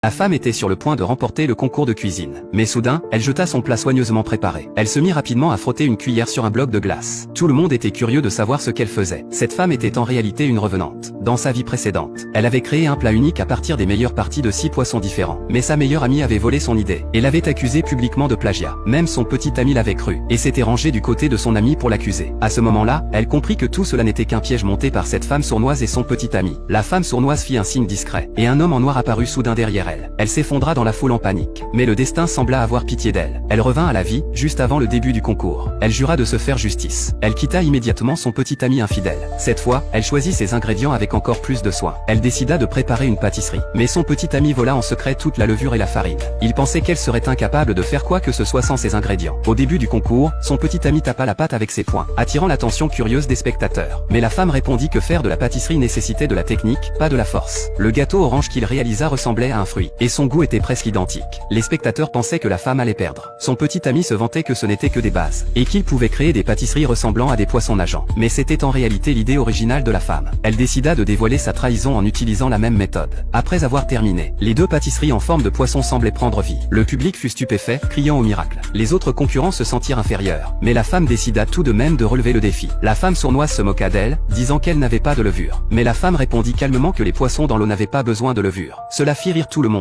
La femme était sur le point de remporter le concours de cuisine. Mais soudain, elle jeta son plat soigneusement préparé. Elle se mit rapidement à frotter une cuillère sur un bloc de glace. Tout le monde était curieux de savoir ce qu'elle faisait. Cette femme était en réalité une revenante. Dans sa vie précédente, elle avait créé un plat unique à partir des meilleures parties de 6 poissons différents. Mais sa meilleure amie avait volé son idée et l'avait accusée publiquement de plagiat. Même son petit ami l'avait cru et s'était rangé du côté de son ami pour l'accuser. À ce moment-là, elle comprit que tout cela n'était qu'un piège monté par cette femme sournoise et son petit ami. La femme sournoise fit un signe discret et un homme en noir apparut soudain derrière elle. Elle s'effondra dans la foule en panique. Mais le destin sembla avoir pitié d'elle. Elle revint à la vie, juste avant le début du concours. Elle jura de se faire justice. Elle quitta immédiatement son petit ami infidèle. Cette fois, elle choisit ses ingrédients avec encore plus de soin. Elle décida de préparer une pâtisserie. Mais son petit ami vola en secret toute la levure et la farine. Il pensait qu'elle serait incapable de faire quoi que ce soit sans ces ingrédients. Au début du concours, son petit ami tapa la pâte avec ses poings, attirant l'attention curieuse des spectateurs. Mais la femme répondit que faire de la pâtisserie nécessitait de la technique, pas de la force. Le gâteau orange qu'il réalisa ressemblait à un fruit, et son goût était presque identique. Les spectateurs pensaient que la femme allait perdre. Son petit ami se vantait que ce n'était que des bases, et qu'il pouvait créer des pâtisseries ressemblant à des poissons nageants. Mais c'était en réalité l'idée originale de la femme. Elle décida de dévoiler sa trahison en utilisant la même méthode. Après avoir terminé, les deux pâtisseries en forme de poisson semblaient prendre vie. Le public fut stupéfait, criant au miracle. Les autres concurrents se sentirent inférieurs. Mais la femme décida tout de même de relever le défi. La femme sournoise se moqua d'elle, disant qu'elle n'avait pas de levure. Mais la femme répondit calmement que les poissons dans l'eau n'avaient pas besoin de levure. Cela fit rire tout le monde.